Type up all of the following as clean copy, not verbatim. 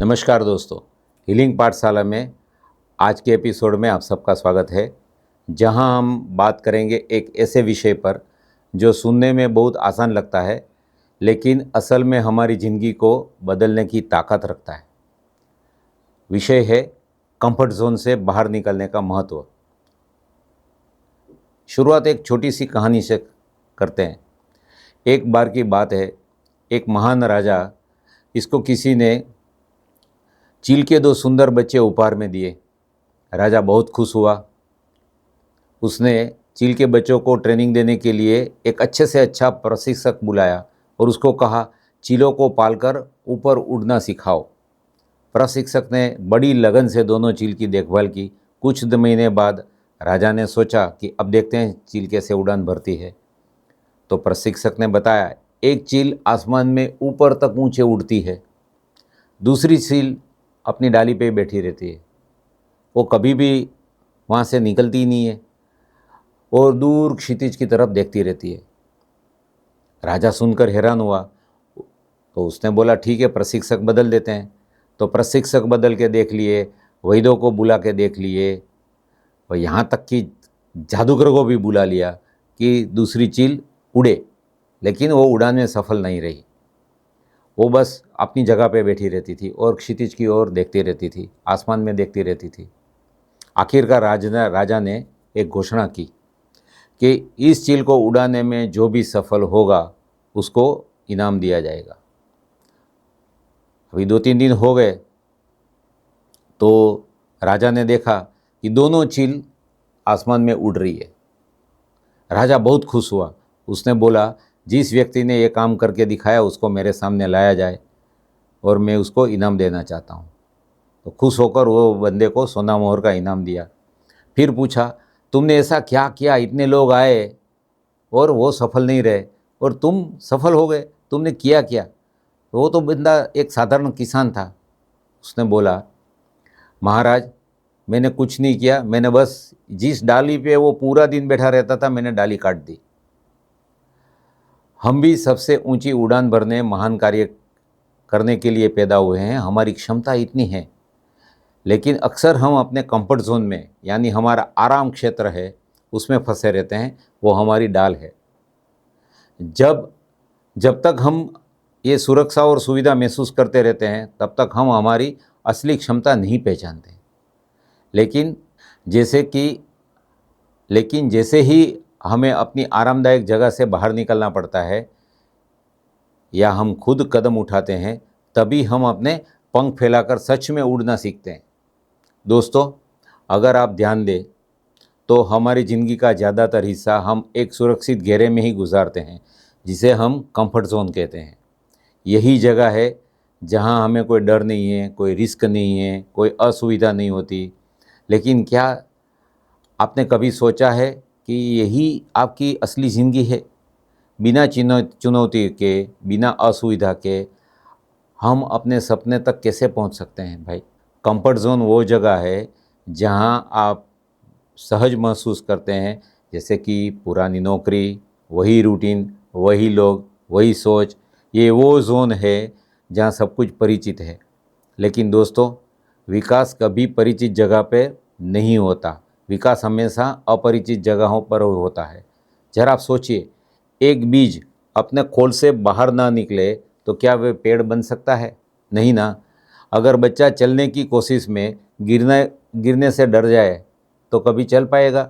नमस्कार दोस्तों, हीलिंग पाठशाला में आज के एपिसोड में आप सबका स्वागत है, जहां हम बात करेंगे एक ऐसे विषय पर जो सुनने में बहुत आसान लगता है, लेकिन असल में हमारी ज़िंदगी को बदलने की ताकत रखता है। विषय है कंफर्ट जोन से बाहर निकलने का महत्व। शुरुआत एक छोटी सी कहानी से करते हैं। एक बार की बात है, एक महान राजा, इसको किसी ने चील के 2 सुंदर बच्चे उपहार में दिए। राजा बहुत खुश हुआ। उसने चील के बच्चों को ट्रेनिंग देने के लिए एक अच्छे से अच्छा प्रशिक्षक बुलाया और उसको कहा, चीलों को पालकर ऊपर उड़ना सिखाओ। प्रशिक्षक ने बड़ी लगन से दोनों चील की देखभाल की। कुछ महीने बाद राजा ने सोचा कि अब देखते हैं चील कैसे उड़ान भरती है। तो प्रशिक्षक ने बताया, एक चील आसमान में ऊपर तक ऊंचे उड़ती है, दूसरी चील अपनी डाली पे बैठी रहती है, वो कभी भी वहाँ से निकलती ही नहीं है और दूर क्षितिज की तरफ देखती रहती है। राजा सुनकर हैरान हुआ, तो उसने बोला, ठीक है, प्रशिक्षक बदल देते हैं। तो प्रशिक्षक बदल के देख लिए, वैद्यों को बुला के देख लिए और यहाँ तक कि जादूगर को भी बुला लिया कि दूसरी चील उड़े, लेकिन वो उड़ान में सफल नहीं रही। वो बस अपनी जगह पे बैठी रहती थी और क्षितिज की ओर देखती रहती थी, आसमान में देखती रहती थी। आखिरकार राजा ने एक घोषणा की कि इस चील को उड़ाने में जो भी सफल होगा उसको इनाम दिया जाएगा। अभी 2-3 दिन हो गए तो राजा ने देखा कि दोनों चील आसमान में उड़ रही है। राजा बहुत खुश हुआ। उसने बोला, जिस व्यक्ति ने ये काम करके दिखाया उसको मेरे सामने लाया जाए और मैं उसको इनाम देना चाहता हूँ। तो खुश होकर वो बंदे को सोना मोहर का इनाम दिया। फिर पूछा, तुमने ऐसा क्या किया, इतने लोग आए और वो सफल नहीं रहे और तुम सफल हो गए, तुमने किया क्या? तो वो तो बंदा एक साधारण किसान था। उसने बोला, महाराज, मैंने कुछ नहीं किया, मैंने बस जिस डाली पे वो पूरा दिन बैठा रहता था मैंने डाली काट दी। हम भी सबसे ऊंची उड़ान भरने, महान कार्य करने के लिए पैदा हुए हैं। हमारी क्षमता इतनी है, लेकिन अक्सर हम अपने कंफर्ट जोन में, यानी हमारा आराम क्षेत्र है, उसमें फंसे रहते हैं। वो हमारी डाल है। जब जब तक हम ये सुरक्षा और सुविधा महसूस करते रहते हैं, तब तक हम हमारी असली क्षमता नहीं पहचानते। लेकिन जैसे ही हमें अपनी आरामदायक जगह से बाहर निकलना पड़ता है या हम खुद कदम उठाते हैं, तभी हम अपने पंख फैलाकर सच में उड़ना सीखते हैं। दोस्तों, अगर आप ध्यान दें तो हमारी ज़िंदगी का ज़्यादातर हिस्सा हम एक सुरक्षित घेरे में ही गुजारते हैं, जिसे हम कंफर्ट जोन कहते हैं। यही जगह है जहां हमें कोई डर नहीं है, कोई रिस्क नहीं है, कोई असुविधा नहीं होती। लेकिन क्या आपने कभी सोचा है कि यही आपकी असली ज़िंदगी है? बिना चुनौती के, बिना असुविधा के हम अपने सपने तक कैसे पहुंच सकते हैं भाई? कंफर्ट जोन वो जगह है जहां आप सहज महसूस करते हैं, जैसे कि पुरानी नौकरी, वही रूटीन, वही लोग, वही सोच। ये वो जोन है जहां सब कुछ परिचित है। लेकिन दोस्तों, विकास कभी परिचित जगह पे नहीं होता। विकास हमेशा अपरिचित जगहों पर होता है। जरा आप सोचिए, एक बीज अपने खोल से बाहर ना निकले तो क्या वह पेड़ बन सकता है? नहीं ना। अगर बच्चा चलने की कोशिश में गिरने से डर जाए तो कभी चल पाएगा?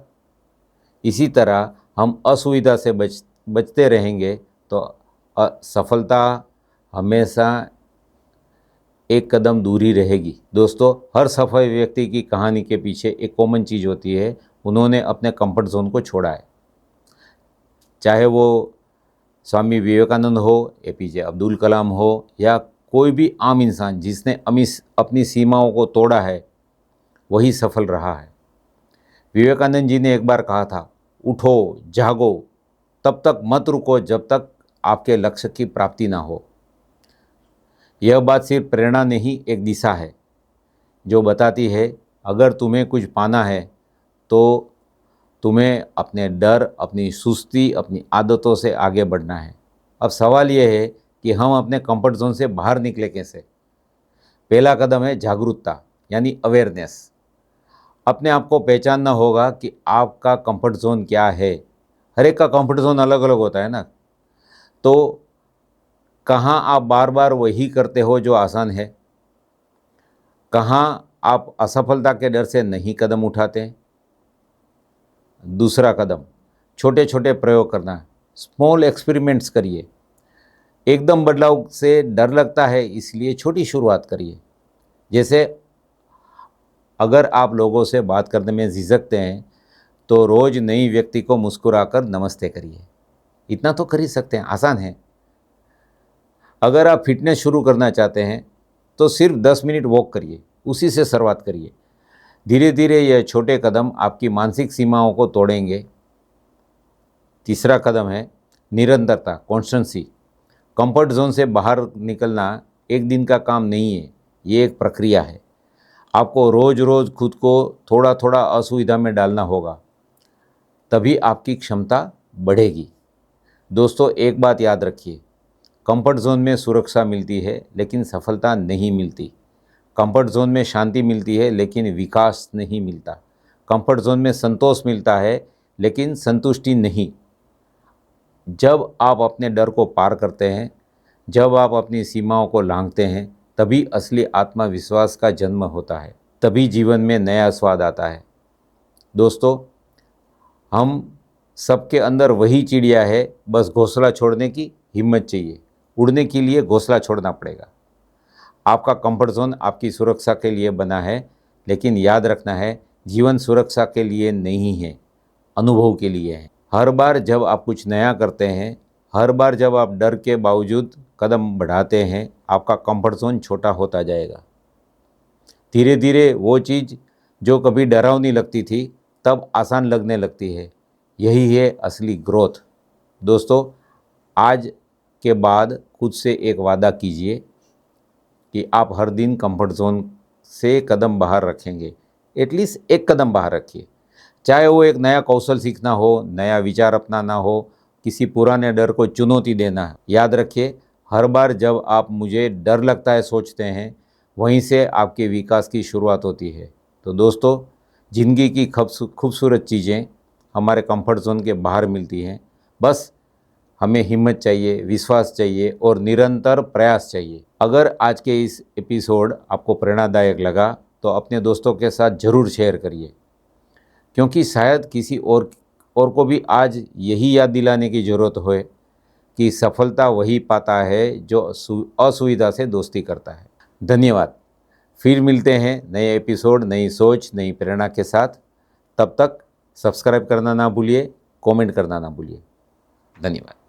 इसी तरह हम असुविधा से बचते रहेंगे तो असफलता हमेशा एक कदम दूर ही रहेगी। दोस्तों, हर सफल व्यक्ति की कहानी के पीछे एक कॉमन चीज़ होती है, उन्होंने अपने कंफर्ट जोन को छोड़ा है। चाहे वो स्वामी विवेकानंद हो, एपीजे अब्दुल कलाम हो या कोई भी आम इंसान जिसने अपनी सीमाओं को तोड़ा है, वही सफल रहा है। विवेकानंद जी ने एक बार कहा था, उठो, जागो, तब तक मत रुको जब तक आपके लक्ष्य की प्राप्ति ना हो। यह बात सिर्फ प्रेरणा नहीं, एक दिशा है जो बताती है, अगर तुम्हें कुछ पाना है तो तुम्हें अपने डर, अपनी सुस्ती, अपनी आदतों से आगे बढ़ना है। अब सवाल यह है कि हम अपने कंफर्ट जोन से बाहर निकले कैसे? पहला कदम है जागरूकता यानी अवेयरनेस। अपने आप को पहचानना होगा कि आपका कंफर्ट जोन क्या है। हर एक का कंफर्ट जोन अलग अलग होता है ना। तो कहाँ आप बार बार वही करते हो जो आसान है, कहाँ आप असफलता के डर से नहीं कदम उठाते। दूसरा कदम, छोटे छोटे प्रयोग करना, स्मॉल एक्सपेरिमेंट्स करिए। एकदम बदलाव से डर लगता है, इसलिए छोटी शुरुआत करिए। जैसे अगर आप लोगों से बात करने में झिझकते हैं तो रोज़ नई व्यक्ति को मुस्कुराकर नमस्ते करिए। इतना तो कर ही सकते हैं, आसान है। अगर आप फिटनेस शुरू करना चाहते हैं तो सिर्फ 10 मिनट वॉक करिए, उसी से शुरुआत करिए। धीरे धीरे यह छोटे कदम आपकी मानसिक सीमाओं को तोड़ेंगे। तीसरा कदम है निरंतरता, कॉन्स्टेंसी। कंफर्ट जोन से बाहर निकलना एक दिन का काम नहीं है, ये एक प्रक्रिया है। आपको रोज़ रोज़ खुद को थोड़ा थोड़ा असुविधा में डालना होगा, तभी आपकी क्षमता बढ़ेगी। दोस्तों, एक बात याद रखिए, कंफर्ट जोन में सुरक्षा मिलती है लेकिन सफलता नहीं मिलती। कंफर्ट जोन में शांति मिलती है लेकिन विकास नहीं मिलता। कंफर्ट जोन में संतोष मिलता है लेकिन संतुष्टि नहीं। जब आप अपने डर को पार करते हैं, जब आप अपनी सीमाओं को लांघते हैं, तभी असली आत्मविश्वास का जन्म होता है, तभी जीवन में नया स्वाद आता है। दोस्तों, हम सबके अंदर वही चिड़िया है, बस घोंसला छोड़ने की हिम्मत चाहिए। उड़ने के लिए घोंसला छोड़ना पड़ेगा। आपका कंफर्ट जोन आपकी सुरक्षा के लिए बना है, लेकिन याद रखना है, जीवन सुरक्षा के लिए नहीं है, अनुभव के लिए है। हर बार जब आप कुछ नया करते हैं, हर बार जब आप डर के बावजूद कदम बढ़ाते हैं, आपका कंफर्ट जोन छोटा होता जाएगा। धीरे धीरे वो चीज़ जो कभी डरावनी लगती थी, तब आसान लगने लगती है। यही है असली ग्रोथ। दोस्तों, आज के बाद खुद से एक वादा कीजिए कि आप हर दिन कंफर्ट जोन से कदम बाहर रखेंगे। एटलीस्ट एक कदम बाहर रखिए, चाहे वो एक नया कौशल सीखना हो, नया विचार अपनाना हो, किसी पुराने डर को चुनौती देना है। याद रखिए, हर बार जब आप मुझे डर लगता है सोचते हैं, वहीं से आपके विकास की शुरुआत होती है। तो दोस्तों, ज़िंदगी की खूबसूरत चीज़ें हमारे कंफर्ट जोन के बाहर मिलती हैं। बस हमें हिम्मत चाहिए, विश्वास चाहिए और निरंतर प्रयास चाहिए। अगर आज के इस एपिसोड आपको प्रेरणादायक लगा तो अपने दोस्तों के साथ ज़रूर शेयर करिए, क्योंकि शायद किसी और को भी आज यही याद दिलाने की ज़रूरत हो कि सफलता वही पाता है जो असुविधा से दोस्ती करता है। धन्यवाद। फिर मिलते हैं नए एपिसोड, नई सोच, नई प्रेरणा के साथ। तब तक सब्सक्राइब करना ना भूलिए, कमेंट करना ना भूलिए। धन्यवाद।